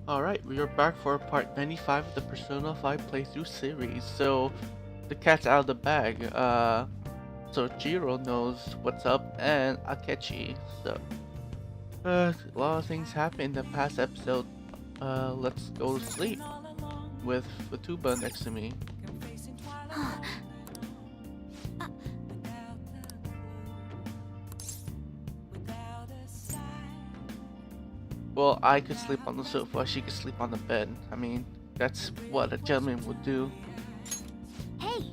Alright, we are back for part 95 of the Persona 5 playthrough series. So, the cat's out of the bag. So Jiro knows what's up, and Akechi. So, a lot of things happened in the past episode. Let's go to sleep with Fatuba next to me. Well, I could sleep on the sofa, she could sleep on the bed. I mean, that's what a gentleman would do. Hey!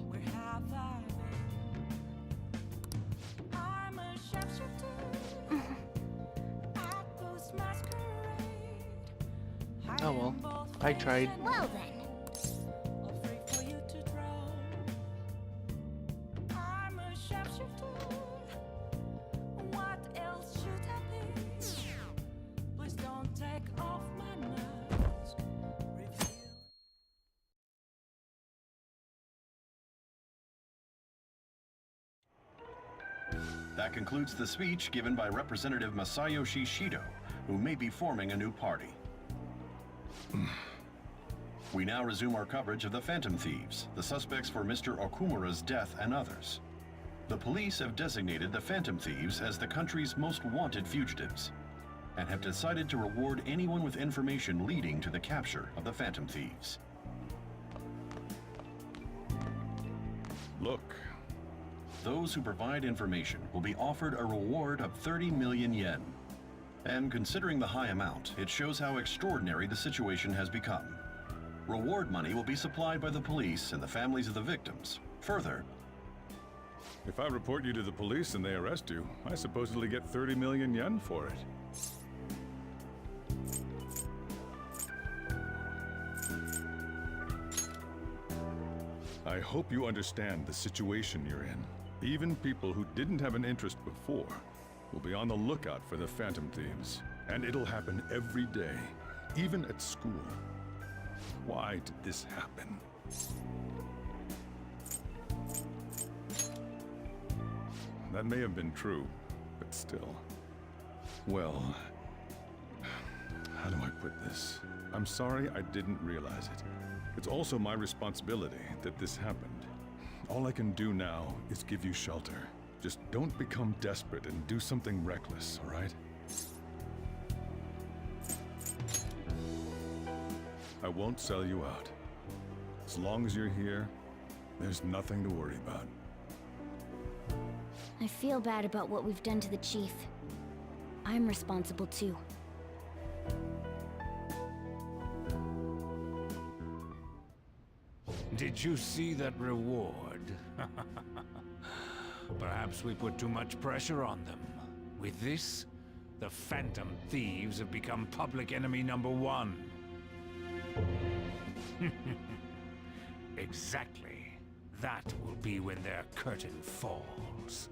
Oh well, I tried. Well then. That concludes the speech given by Representative Masayoshi Shido, who may be forming a new party. We now resume our coverage of the Phantom Thieves, the suspects for Mr. Okumura's death and others. The police have designated the Phantom Thieves as the country's most wanted fugitives, and have decided to reward anyone with information leading to the capture of the Phantom Thieves. Look. Those who provide information will be offered a reward of 30 million yen. And considering the high amount, it shows how extraordinary the situation has become. Reward money will be supplied by the police and the families of the victims. Further, If I report you to the police and they arrest you, I supposedly get 30 million yen for it. I hope you understand the situation you're in. Even people who didn't have an interest before will be on the lookout for the Phantom Thieves. And it'll happen every day, even at school. Why did this happen? That may have been true, but still. Well, how do I put this? I'm sorry I didn't realize it. It's also my responsibility that this happened. All I can do now is give you shelter. Just don't become desperate and do something reckless, all right? I won't sell you out. As long as you're here, there's nothing to worry about. I feel bad about what we've done to the chief. I'm responsible too. Did you see that reward? Perhaps we put too much pressure on them. With this, the Phantom Thieves have become public enemy #1. Exactly. That will be when their curtain falls.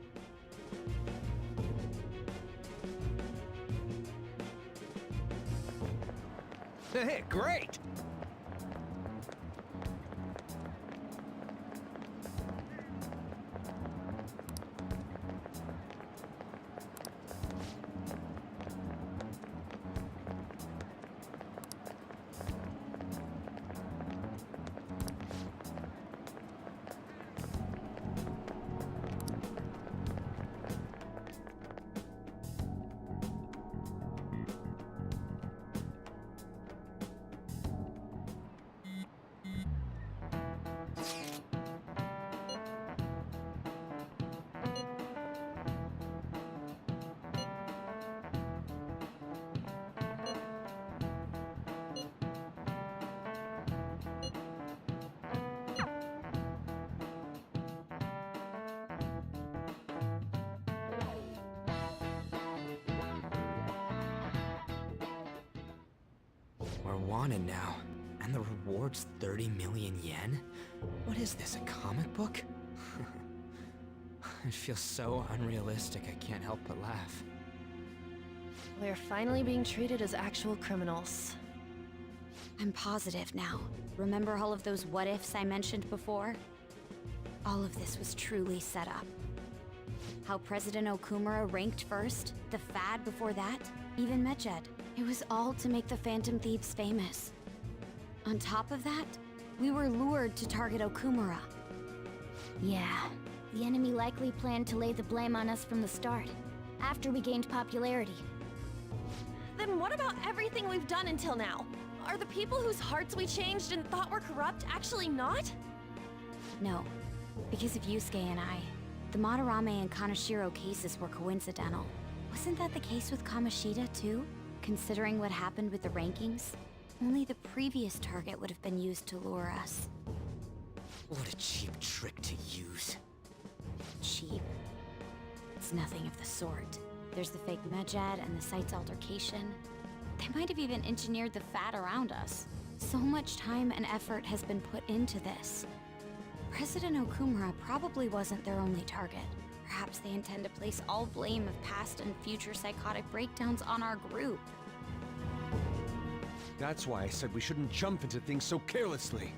Hey, great! We're wanted now, and the reward's 30 million yen? What is this, a comic book? It feels so unrealistic I can't help but laugh. We're finally being treated as actual criminals. I'm positive now. Remember all of those what-ifs I mentioned before? All of this was truly set up. How President Okumura ranked first, the Fad before that, even Medjed. It was all to make the Phantom Thieves famous. On top of that, we were lured to target Okumura. Yeah, the enemy likely planned to lay the blame on us from the start, after we gained popularity. Then what about everything we've done until now? Are the people whose hearts we changed and thought were corrupt actually not? No, because of Yusuke and I, the Madarame and Kaneshiro cases were coincidental. Wasn't that the case with Kamoshida too? Considering what happened with the rankings, only the previous target would have been used to lure us. What a cheap trick to use. Cheap? It's nothing of the sort. There's the fake Medjed and the site's altercation. They might have even engineered the fat around us. So much time and effort has been put into this. President Okumura probably wasn't their only target. Perhaps they intend to place all blame of past and future psychotic breakdowns on our group. That's why I said we shouldn't jump into things so carelessly.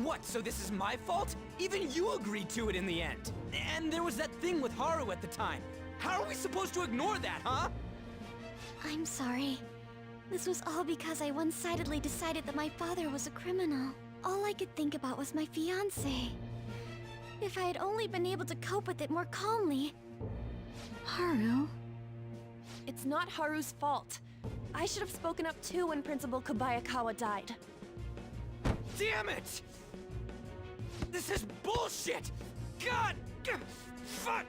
What, so this is my fault? Even you agreed to it in the end. And there was that thing with Haru at the time. How are we supposed to ignore that, huh? I'm sorry. This was all because I one-sidedly decided that my father was a criminal. All I could think about was my fiancé. If I had only been able to cope with it more calmly. Haru? It's not Haru's fault. I should have spoken up too when Principal Kobayakawa died. Damn it! This is bullshit! God! Fuck!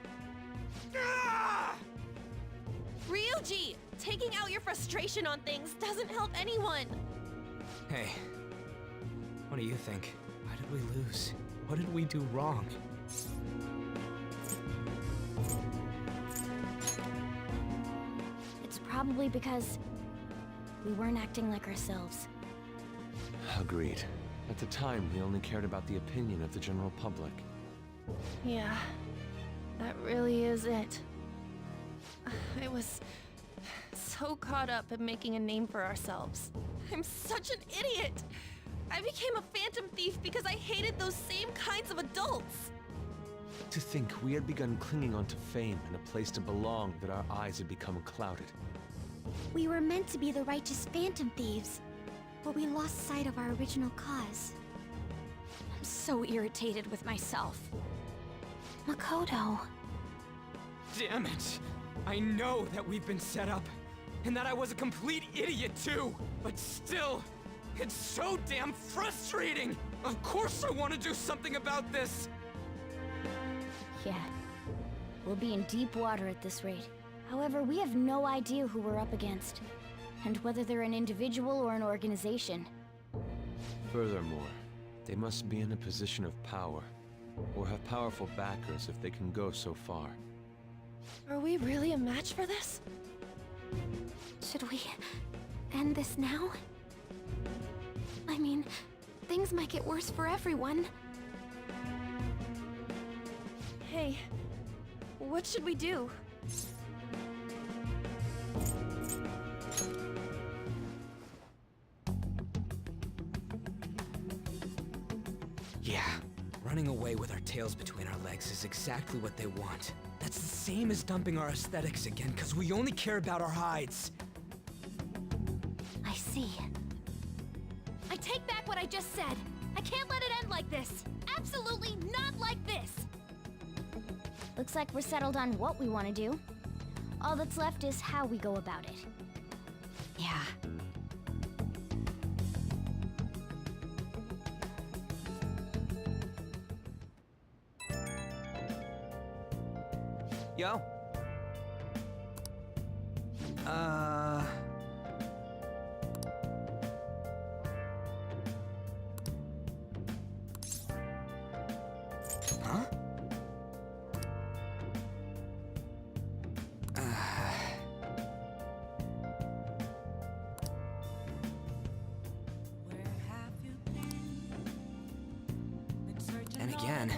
Ah! Ryuji! Taking out your frustration on things doesn't help anyone! Hey, what do you think? Why did we lose? What did we do wrong? It's probably because we weren't acting like ourselves. Agreed. At the time, we only cared about the opinion of the general public. Yeah, that really is it. I was so caught up in making a name for ourselves. I'm such an idiot! I became a phantom thief because I hated those same kinds of adults! To think we had begun clinging onto fame and a place to belong, that our eyes had become clouded. We were meant to be the righteous phantom thieves, but we lost sight of our original cause. I'm so irritated with myself. Makoto. Damn it! I know that we've been set up, and that I was a complete idiot too! But still, it's so damn frustrating! Of course I want to do something about this! Yeah. We'll be in deep water at this rate. However, we have no idea who we're up against, and whether they're an individual or an organization. Furthermore, they must be in a position of power, or have powerful backers if they can go so far. Are we really a match for this? Should we end this now? I mean, things might get worse for everyone. Hey, what should we do? Yeah, running away with our tails between our legs is exactly what they want. That's the same as dumping our aesthetics again, because we only care about our hides. I see. I take back what I just said. I can't let it end like this. Absolutely not like this. Looks like we're settled on what we want to do. All that's left is how we go about it. Yeah. Yo? Huh? And again.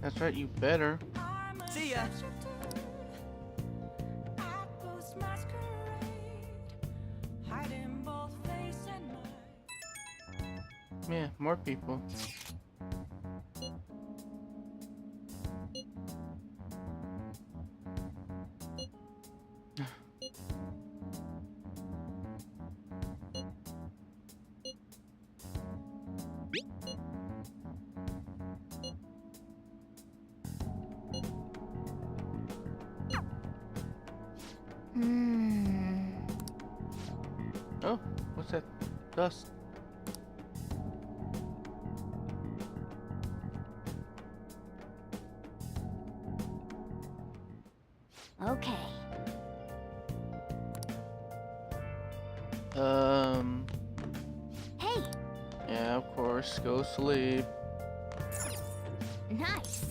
That's right, you better. See ya. Yeah, more people. Oh, what's that? Dust. Okay. Hey! Yeah, of course. Go sleep. Nice!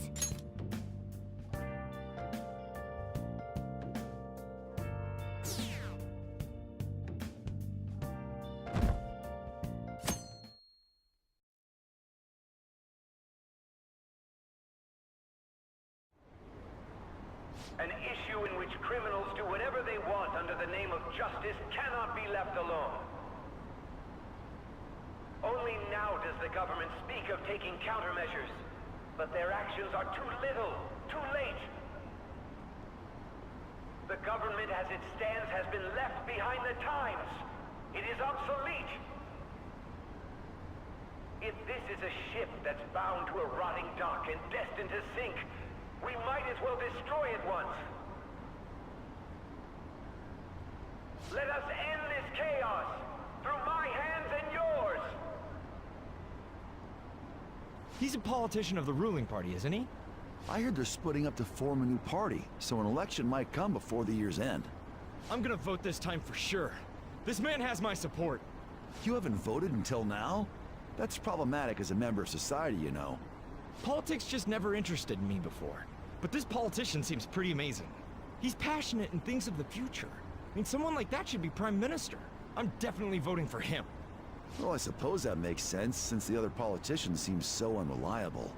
An issue in which criminals do whatever they want under the name of justice cannot be left alone. Only now does the government speak of taking countermeasures, but their actions are too little, too late. The government as it stands has been left behind the times. It is obsolete. If this is a ship that's bound to a rotting dock and destined to sink, we might as well destroy it once. Let us end this chaos through my hands and yours. He's a politician of the ruling party, isn't he? I heard they're splitting up to form a new party, so an election might come before the year's end. I'm gonna vote this time for sure. This man has my support. You haven't voted until now? That's problematic as a member of society, you know. Politics just never interested me before. But this politician seems pretty amazing. He's passionate and thinks of the future. I mean, someone like that should be prime minister. I'm definitely voting for him. Well, I suppose that makes sense, since the other politicians seem so unreliable.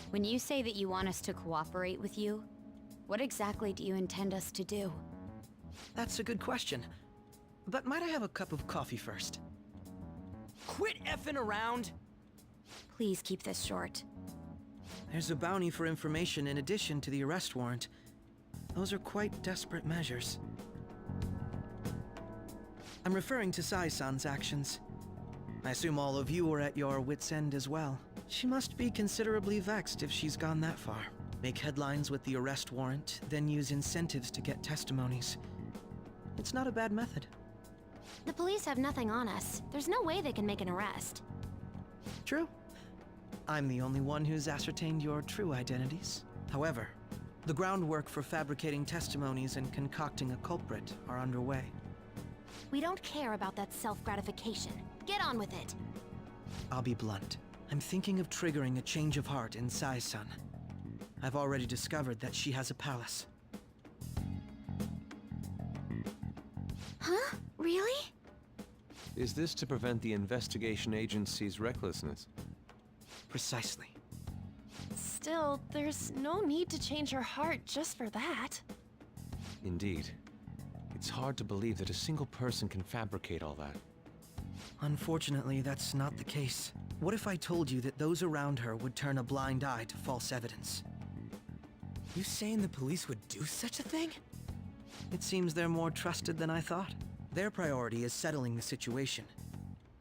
When you say that you want us to cooperate with you, what exactly do you intend us to do? That's a good question. But might I have a cup of coffee first? Quit effing around! Please keep this short. There's a bounty for information in addition to the arrest warrant. Those are quite desperate measures. I'm referring to Sai-san's actions. I assume all of you are at your wits' end as well. She must be considerably vexed if she's gone that far. Make headlines with the arrest warrant, then use incentives to get testimonies. It's not a bad method. The police have nothing on us. There's no way they can make an arrest. True. I'm the only one who's ascertained your true identities. However, the groundwork for fabricating testimonies and concocting a culprit are underway. We don't care about that self-gratification. Get on with it. I'll be blunt. I'm thinking of triggering a change of heart in Sai-san. I've already discovered that she has a palace. Huh? Really? Is this to prevent the investigation agency's recklessness? Precisely. Still, there's no need to change her heart just for that. Indeed. It's hard to believe that a single person can fabricate all that. Unfortunately, that's not the case. What if I told you that those around her would turn a blind eye to false evidence? You saying the police would do such a thing? It seems they're more trusted than I thought. Their priority is settling the situation.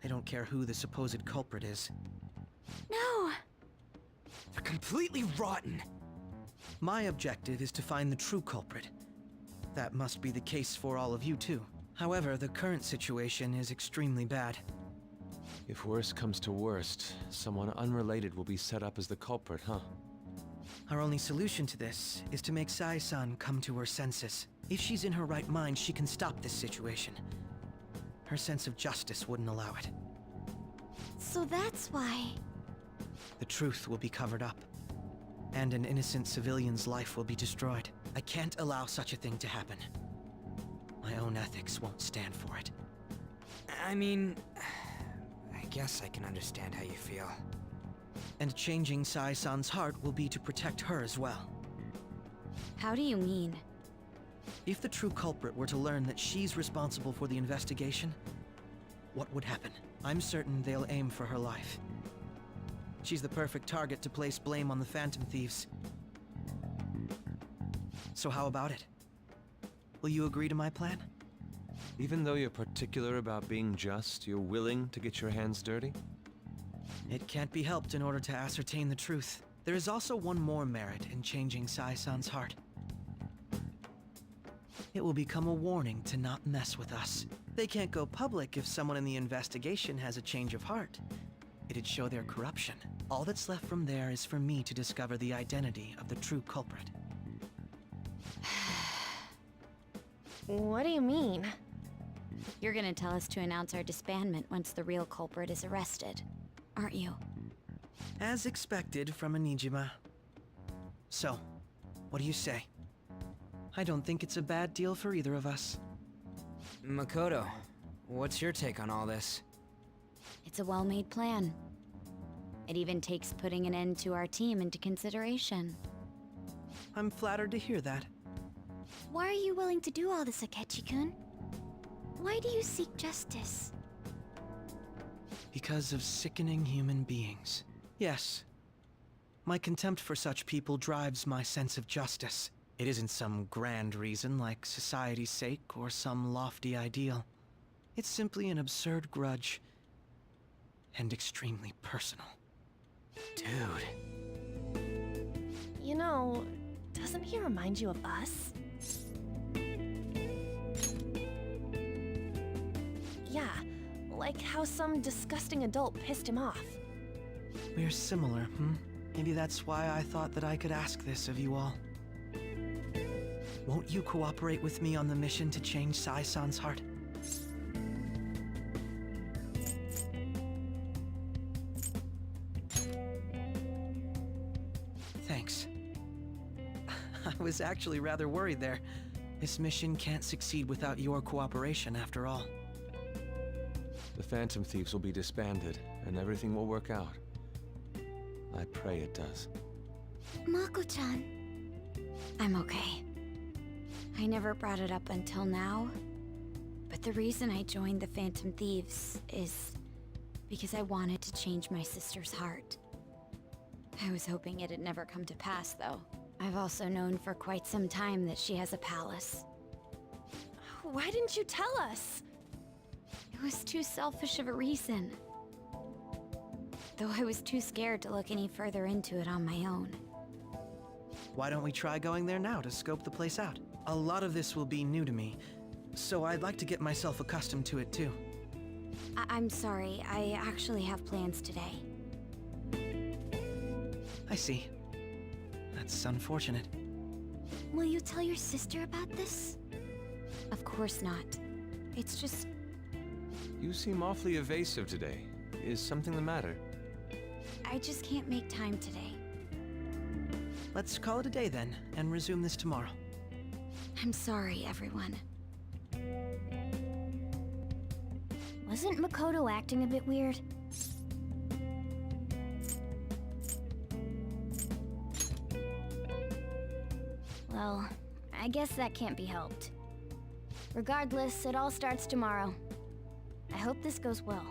They don't care who the supposed culprit is. No! They're completely rotten! My objective is to find the true culprit. That must be the case for all of you too. However, the current situation is extremely bad. If worst comes to worst, someone unrelated will be set up as the culprit, huh? Our only solution to this is to make Sai-san come to her senses. If she's in her right mind, she can stop this situation. Her sense of justice wouldn't allow it. So that's why... The truth will be covered up, and an innocent civilian's life will be destroyed. I can't allow such a thing to happen. My own ethics won't stand for it. I mean, I guess I can understand how you feel. And changing Sai-san's heart will be to protect her as well. How do you mean? If the true culprit were to learn that she's responsible for the investigation, what would happen? I'm certain they'll aim for her life. She's the perfect target to place blame on the Phantom Thieves. So how about it? Will you agree to my plan? Even though you're particular about being just, you're willing to get your hands dirty? It can't be helped in order to ascertain the truth. There is also one more merit in changing Sai-san's heart. It will become a warning to not mess with us. They can't go public if someone in the investigation has a change of heart. It'd show their corruption. All that's left from there is for me to discover the identity of the true culprit. What do you mean? You're gonna tell us to announce our disbandment once the real culprit is arrested, aren't you? As expected from a Nijima. So, what do you say? I don't think it's a bad deal for either of us. Makoto, what's your take on all this? It's a well-made plan. It even takes putting an end to our team into consideration. I'm flattered to hear that. Why are you willing to do all this, Akechi-kun? Why do you seek justice? Because of sickening human beings. Yes. My contempt for such people drives my sense of justice. It isn't some grand reason like society's sake or some lofty ideal. It's simply an absurd grudge. And extremely personal. Dude. You know, doesn't he remind you of us? Yeah, like how some disgusting adult pissed him off. We're similar, Maybe that's why I thought that I could ask this of you all. Won't you cooperate with me on the mission to change Sai-san's heart? Thanks. I was actually rather worried there. This mission can't succeed without your cooperation, after all. The Phantom Thieves will be disbanded, and everything will work out. I pray it does. Mako-chan. I'm okay. I never brought it up until now, but the reason I joined the Phantom Thieves is because I wanted to change my sister's heart. I was hoping it'd never come to pass, though. I've also known for quite some time that she has a palace. Why didn't you tell us? It was too selfish of a reason. Though I was too scared to look any further into it on my own. Why don't we try going there now to scope the place out? A lot of this will be new to me, so I'd like to get myself accustomed to it too. I'm sorry, I actually have plans today. I see. That's unfortunate. Will you tell your sister about this? Of course not. It's just... You seem awfully evasive today. Is something the matter? I just can't make time today. Let's call it a day then, and resume this tomorrow. I'm sorry, everyone. Wasn't Makoto acting a bit weird? Well, I guess that can't be helped. Regardless, it all starts tomorrow. I hope this goes well.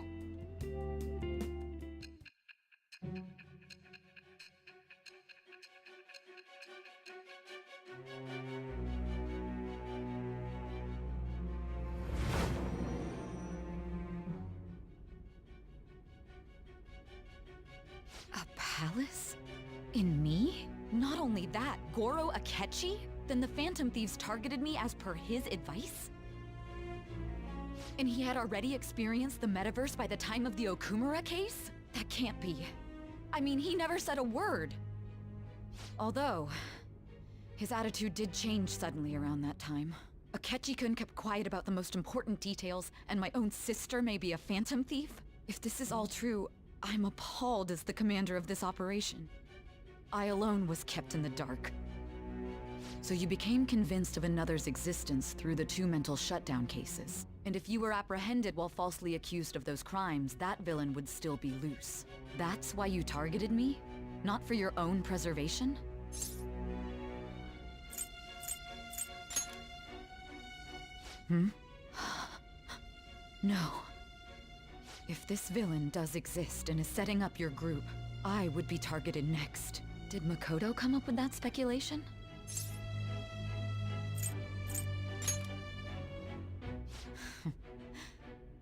A palace? In me? Not only that, Goro Akechi? Then the Phantom Thieves targeted me as per his advice? And he had already experienced the metaverse by the time of the Okumura case? That can't be. I mean, he never said a word. Although, his attitude did change suddenly around that time. Akechi-kun kept quiet about the most important details, and my own sister may be a Phantom Thief? If this is all true, I'm appalled as the commander of this operation. I alone was kept in the dark. So you became convinced of another's existence through the 2 mental shutdown cases. And if you were apprehended while falsely accused of those crimes, that villain would still be loose. That's why you targeted me? Not for your own preservation? Hmm? No. If this villain does exist and is setting up your group, I would be targeted next. Did Makoto come up with that speculation?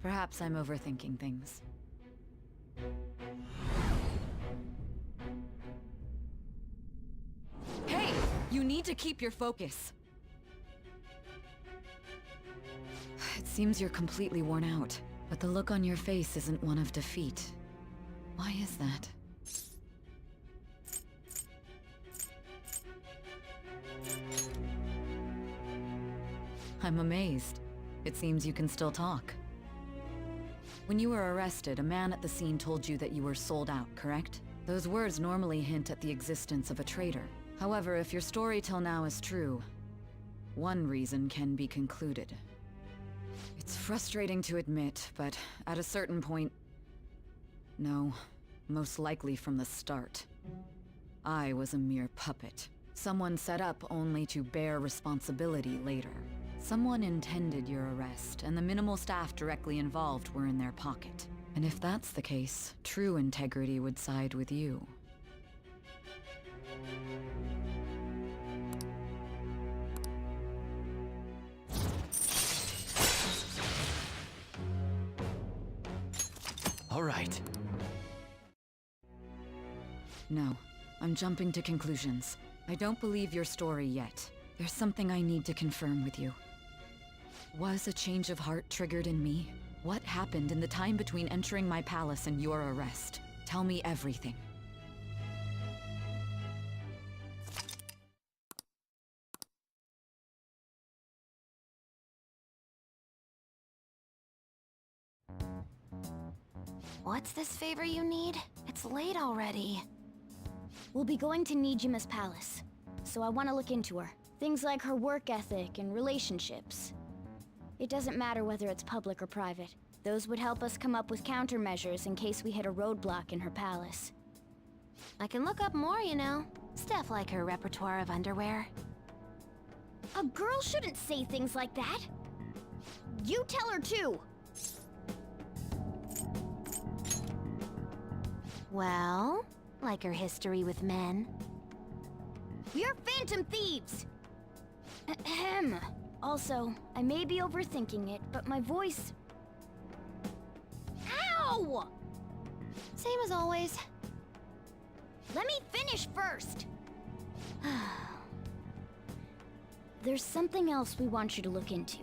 Perhaps I'm overthinking things. Hey! You need to keep your focus. It seems you're completely worn out, but the look on your face isn't one of defeat. Why is that? I'm amazed. It seems you can still talk. When you were arrested, a man at the scene told you that you were sold out, correct? Those words normally hint at the existence of a traitor. However, if your story till now is true, one reason can be concluded. It's frustrating to admit, but at a certain point... No, most likely from the start. I was a mere puppet. Someone set up only to bear responsibility later. Someone intended your arrest, and the minimal staff directly involved were in their pocket. And if that's the case, true integrity would side with you. All right. No, I'm jumping to conclusions. I don't believe your story yet. There's something I need to confirm with you. Was a change of heart triggered in me? What happened in the time between entering my palace and your arrest? Tell me everything. What's this favor you need? It's late already. We'll be going to Nijima's palace, so I want to look into her. Things like her work ethic and relationships. It doesn't matter whether it's public or private. Those would help us come up with countermeasures in case we hit a roadblock in her palace. I can look up more, you know. Stuff like her repertoire of underwear. A girl shouldn't say things like that. You tell her too. Well, like her history with men. We're phantom thieves! Ahem. Also, I may be overthinking it, but my voice... Ow! Same as always. Let me finish first! There's something else we want you to look into.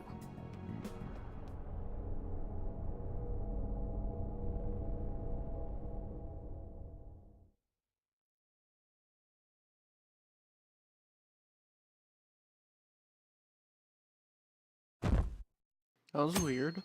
That was weird.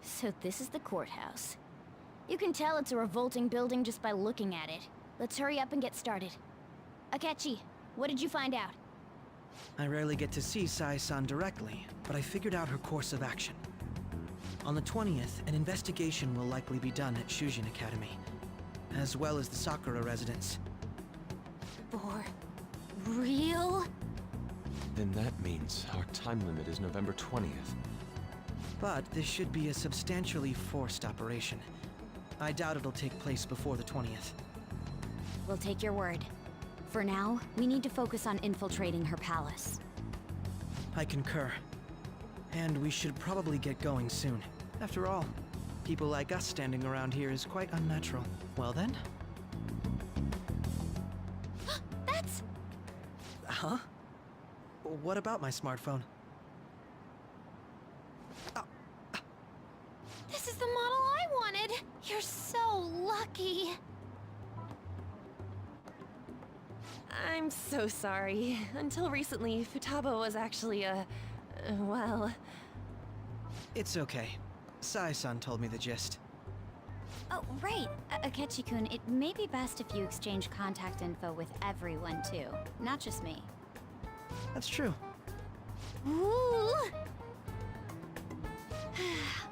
So this is the courthouse. You can tell it's a revolting building just by looking at it. Let's hurry up and get started. Akechi, what did you find out? I rarely get to see Sai-san directly, but I figured out her course of action. On the 20th, an investigation will likely be done at Shujin Academy, as well as the Sakura residence. For real? Then that means our time limit is November 20th. But this should be a substantially forced operation. I doubt it'll take place before the 20th. We'll take your word. For now, we need to focus on infiltrating her palace. I concur. And we should probably get going soon. After all, people like us standing around here is quite unnatural. Well then? That's... Huh? What about my smartphone? This is the model I wanted! You're so lucky! I'm so sorry. Until recently, Futaba was actually well... It's okay. Sai-san told me the gist. Oh, right. Akechi-kun, it may be best if you exchange contact info with everyone, too. Not just me. That's true. Ooh!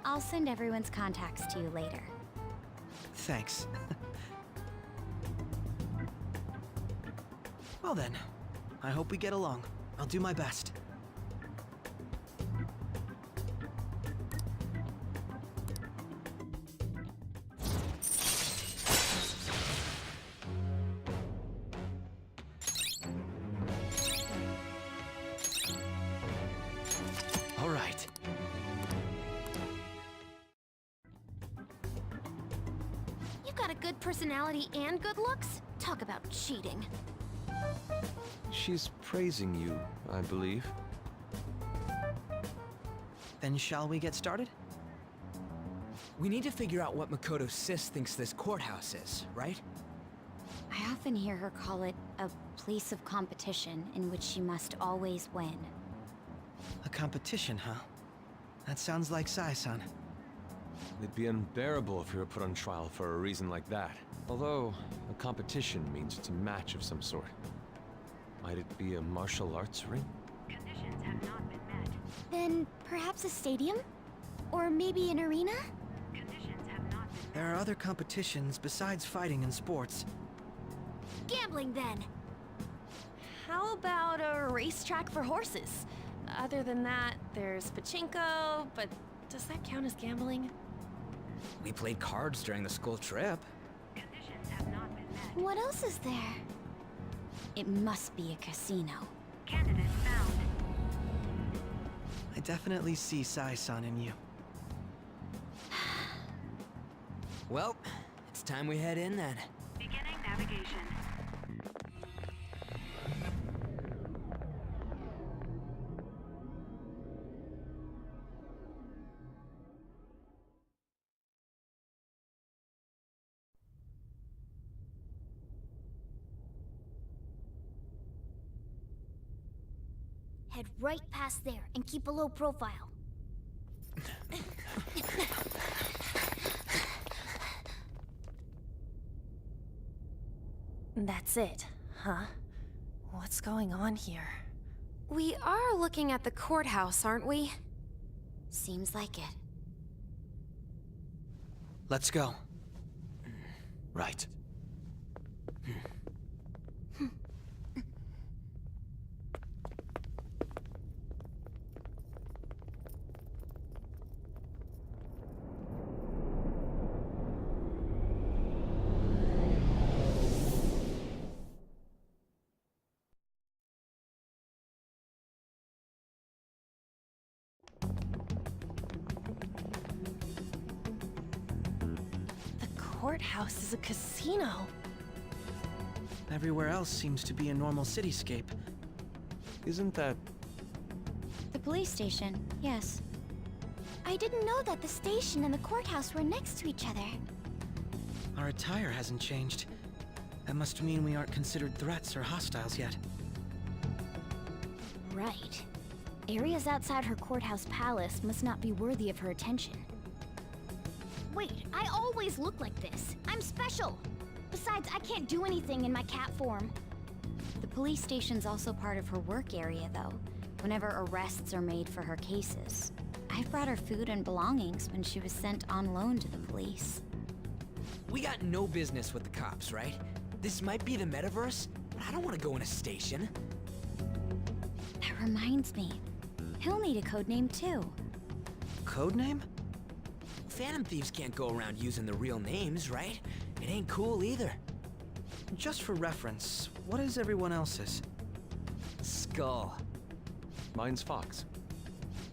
I'll send everyone's contacts to you later. Thanks. Well then, I hope we get along. I'll do my best. All right. You've got a good personality and good looks? Talk about cheating. She's praising you, I believe. Then shall we get started? We need to figure out what Makoto Sis thinks this courthouse is, right? I often hear her call it a place of competition in which she must always win. A competition, huh? That sounds like Sai-san. It'd be unbearable if we were put on trial for a reason like that. Although, a competition means it's a match of some sort. Might it be a martial arts ring? Conditions have not been met. Then perhaps a stadium? Or maybe an arena? Conditions have not been met. There are other competitions besides fighting and sports. Gambling, then! How about a racetrack for horses? Other than that, there's pachinko, but does that count as gambling? We played cards during the school trip. Conditions have not been met. What else is there? It must be a casino. Candidate found. I definitely see Sai-san in you. Well, it's time we head in then. Beginning navigation. Head right past there and keep a low profile. That's it, huh? What's going on here? We are looking at the courthouse, aren't we? Seems like it. Let's go. Right. Courthouse is a casino. Everywhere else seems to be a normal cityscape. Isn't that... The police station, yes. I didn't know that the station and the courthouse were next to each other. Our attire hasn't changed. That must mean we aren't considered threats or hostiles yet. Right. Areas outside her courthouse palace must not be worthy of her attention. Wait, I always look like this. I'm special. Besides, I can't do anything in my cat form. The police station's also part of her work area, though, whenever arrests are made for her cases. I've brought her food and belongings when she was sent on loan to the police. We got no business with the cops, right? This might be the metaverse, but I don't want to go in a station. That reminds me. He'll need a codename, too. Codename? Phantom thieves can't go around using the real names, right? It ain't cool either. Just for reference, what is everyone else's? Skull. Mine's Fox.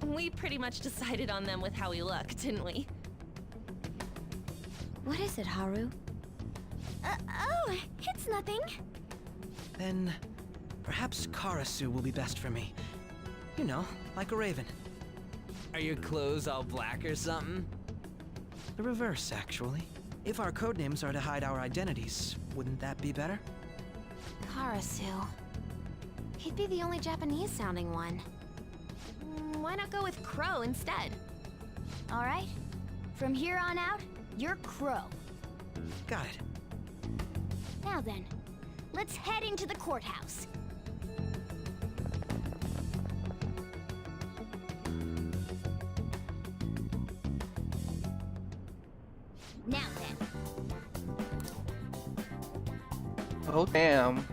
We pretty much decided on them with how we look, didn't we? What is it, Haru? Oh, it's nothing. Then, perhaps Karasu will be best for me. You know, like a raven. Are your clothes all black or something? The reverse, actually. If our codenames are to hide our identities, wouldn't that be better? Karasu. He'd be the only Japanese-sounding one. Why not go with Crow instead? All right. From here on out, you're Crow. Got it. Now then, let's head into the courthouse. Now then. Oh damn.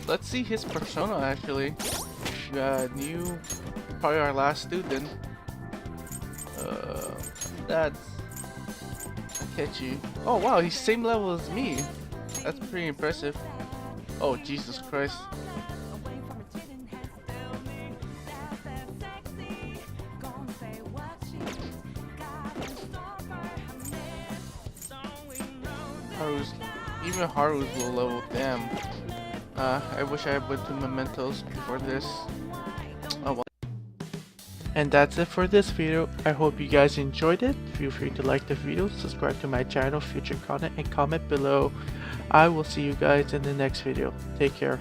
Let's see his persona actually. New, probably our last student. That's Akechi. Oh wow, he's same level as me. That's pretty impressive. Oh Jesus Christ. Even Haru's low level. Damn. I wish I went to mementos before this. Oh well. And that's it for this video. I hope you guys enjoyed it. Feel free to like the video, subscribe to my channel, future content, and comment below. I will see you guys in the next video. Take care.